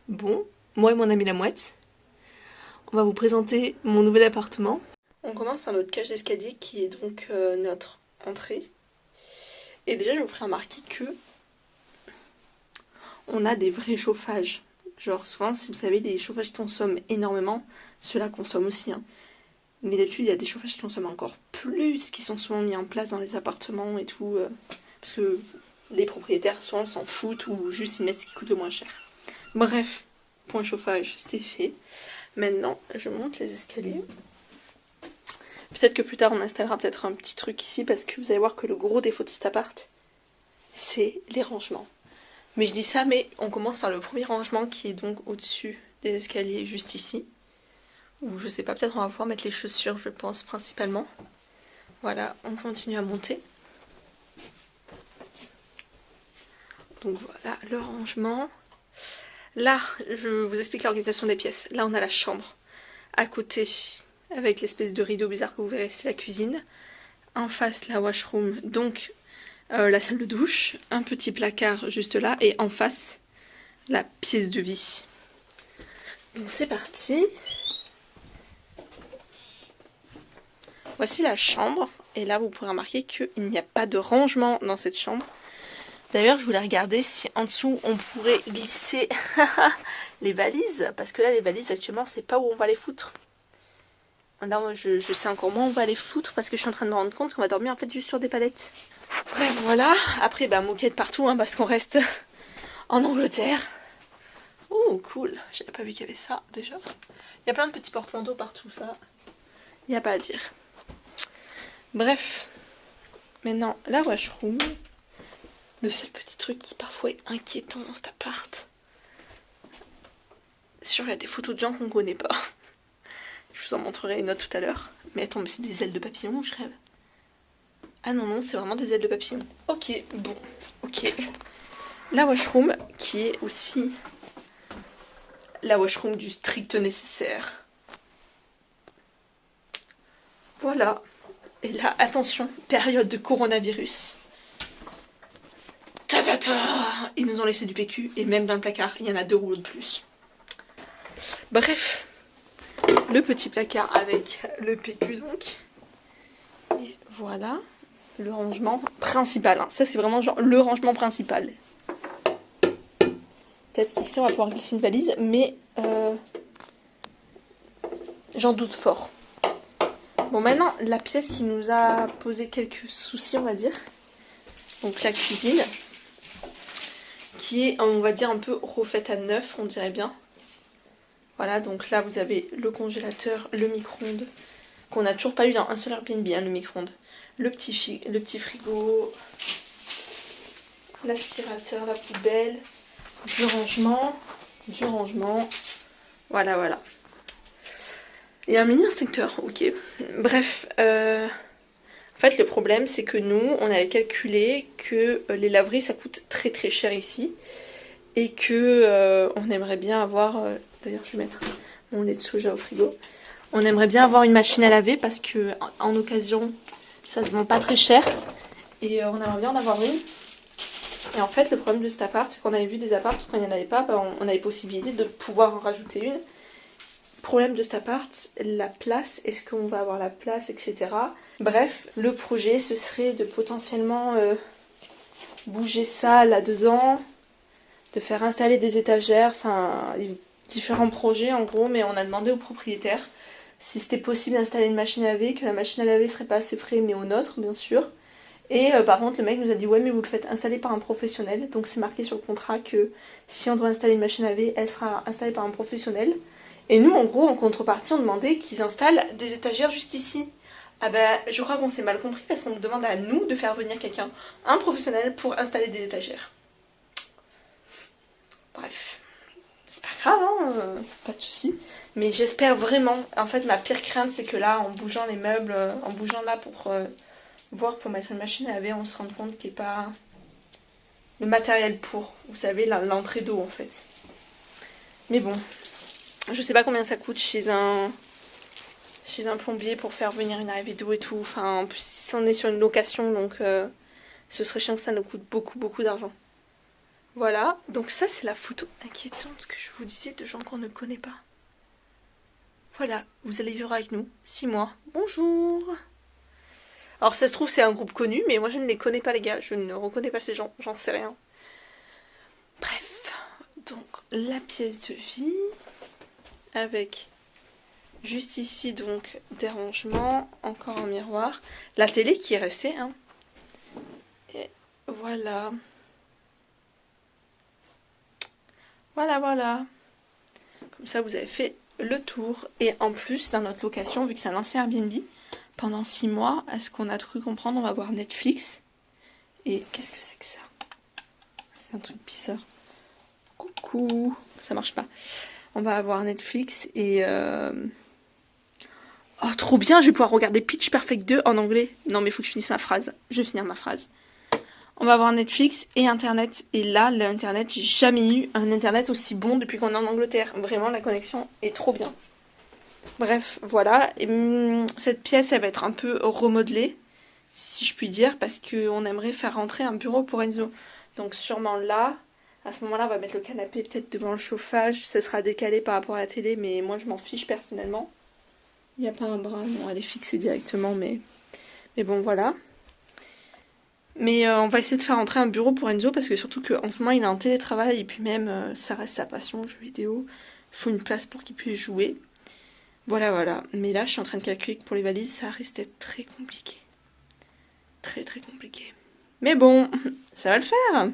Bon, moi et mon ami la mouette, on va vous présenter mon nouvel appartement. On commence par notre cage d'escalier qui est donc notre entrée. Et déjà, je vous ferai remarquer que on a des vrais chauffages. Genre souvent, si vous savez, des chauffages qui consomment énormément, ceux-là consomment aussi, hein. Mais d'habitude, il y a des chauffages qui consomment encore plus, qui sont souvent mis en place dans les appartements et tout. Parce que les propriétaires souvent s'en foutent ou juste ils mettent ce qui coûte le moins cher. Bref, point chauffage, c'est fait. Maintenant, je monte les escaliers. Peut-être que plus tard, on installera peut-être un petit truc ici, parce que vous allez voir que le gros défaut de cet appart, c'est les rangements. Mais je dis ça, mais on commence par le premier rangement qui est donc au-dessus des escaliers, juste ici. Ou je sais pas, peut-être on va pouvoir mettre les chaussures, je pense, principalement. Voilà, on continue à monter. Donc voilà, le rangement. Là, je vous explique l'organisation des pièces. Là, on a la chambre. À côté, avec l'espèce de rideau bizarre que vous verrez, c'est la cuisine. En face, la washroom, donc la salle de douche. Un petit placard juste là. Et en face, la pièce de vie. Donc c'est parti. Voici la chambre. Et là, vous pourrez remarquer qu'il n'y a pas de rangement dans cette chambre. D'ailleurs, je voulais regarder si en dessous, on pourrait glisser les valises. Parce que là, les valises, actuellement, c'est pas où on va les foutre. Là, moi, je sais encore moins où on va les foutre parce que je suis en train de me rendre compte qu'on va dormir en fait juste sur des palettes. Bref, voilà. Après, bah, moquette partout, hein, parce qu'on reste en Angleterre. Oh, cool. J'avais pas vu qu'il y avait ça, déjà. Il y a plein de petits porte-manteaux partout, ça. Il n'y a pas à dire. Bref. Maintenant, la washroom. Le seul petit truc qui parfois est inquiétant dans cet appart. C'est sûr, il y a des photos de gens qu'on connaît pas. Je vous en montrerai une autre tout à l'heure. Mais attends, mais c'est des ailes de papillon, je rêve. Ah non, non, c'est vraiment des ailes de papillon. Ok, bon, ok. La washroom, qui est aussi la washroom du strict nécessaire. Voilà. Et là, attention, période de coronavirus. Ta-ta-ta! Ils nous ont laissé du PQ, et même dans le placard, il y en a 2 rouleaux de plus. Bref, le petit placard avec le PQ donc. Et voilà, le rangement principal. Hein. Ça, c'est vraiment genre le rangement principal. Peut-être qu'ici, on va pouvoir glisser une valise, mais j'en doute fort. Bon, maintenant, la pièce qui nous a posé quelques soucis, on va dire. Donc, la cuisine. Qui est, on va dire, un peu refaite à neuf, on dirait bien. Voilà, donc là, vous avez le congélateur, le micro-ondes. Qu'on n'a toujours pas eu dans un seul Airbnb, hein, le micro-ondes. Le petit frigo. L'aspirateur, la poubelle. Du rangement. Du rangement. Voilà, voilà. Et un mini instincteur, ok. Bref, en fait, le problème, c'est que nous, on avait calculé que les laveries, ça coûte très très cher ici. Et que on aimerait bien avoir... D'ailleurs, je vais mettre mon lait de soja au frigo. On aimerait bien avoir une machine à laver parce que en occasion, ça se vend pas très cher. Et on aimerait bien en avoir une. Et en fait, le problème de cet appart, c'est qu'on avait vu des apparts où quand il n'y en avait pas, bah, on avait possibilité de pouvoir en rajouter une. Problème de cet appart, la place, est-ce qu'on va avoir la place, etc. Bref, le projet, ce serait de potentiellement bouger ça là-dedans, de faire installer des étagères, enfin, différents projets en gros, mais on a demandé au propriétaire si c'était possible d'installer une machine à laver, que la machine à laver serait pas assez frais, mais au nôtre, bien sûr. Et par contre, le mec nous a dit ouais, mais vous le faites installer par un professionnel, donc c'est marqué sur le contrat que si on doit installer une machine à laver, elle sera installée par un professionnel. Et nous, en gros, en contrepartie, on demandait qu'ils installent des étagères juste ici. Ah bah, je crois qu'on s'est mal compris parce qu'on nous demande à nous de faire venir quelqu'un, un professionnel, pour installer des étagères. Bref, c'est pas grave, hein, pas de soucis. Mais j'espère vraiment, en fait, ma pire crainte, c'est que là, en bougeant les meubles, en bougeant là pour voir pour mettre une machine à laver, on se rende compte qu'il n'y a pas le matériel pour, vous savez, l'entrée d'eau, en fait. Mais bon. Je sais pas combien ça coûte chez un plombier pour faire venir une arrivée d'eau et tout. Enfin, en plus, on est sur une location, donc ce serait chiant que ça nous coûte beaucoup, beaucoup d'argent. Voilà, donc ça c'est la photo inquiétante que je vous disais de gens qu'on ne connaît pas. Voilà, vous allez vivre avec nous 6 mois. Bonjour. Alors ça se trouve c'est un groupe connu, mais moi je ne les connais pas les gars, je ne reconnais pas ces gens, j'en sais rien. Bref, donc la pièce de vie, avec juste ici donc des rangements, encore un miroir, la télé qui est restée, hein. Et voilà. Voilà. Comme ça, vous avez fait le tour. Et en plus, dans notre location, vu que c'est un ancien Airbnb, pendant 6 mois, à ce qu'on a cru comprendre, on va voir Netflix. Et qu'est-ce que c'est que ça? C'est un truc bizarre. Coucou. Ça marche pas. On va avoir Netflix et... Oh, trop bien, je vais pouvoir regarder Pitch Perfect 2 en anglais. Non, mais il faut que je finisse ma phrase. Je vais finir ma phrase. On va avoir Netflix et Internet. Et là, l'Internet, j'ai jamais eu un Internet aussi bon depuis qu'on est en Angleterre. Vraiment, la connexion est trop bien. Bref, voilà. Et, cette pièce, elle va être un peu remodelée, si je puis dire, parce qu'on aimerait faire rentrer un bureau pour Enzo. Donc sûrement là, à ce moment-là, on va mettre le canapé peut-être devant le chauffage. Ça sera décalé par rapport à la télé, mais moi, je m'en fiche personnellement. Il n'y a pas un bras, non, elle est fixée directement, mais bon, voilà. Mais on va essayer de faire rentrer un bureau pour Enzo parce que surtout qu'en ce moment il est en télétravail et puis même ça reste sa passion, le jeu vidéo. Il faut une place pour qu'il puisse jouer. Voilà. Mais là je suis en train de calculer que pour les valises ça risque d'être très compliqué. Très compliqué. Mais bon, ça va le faire.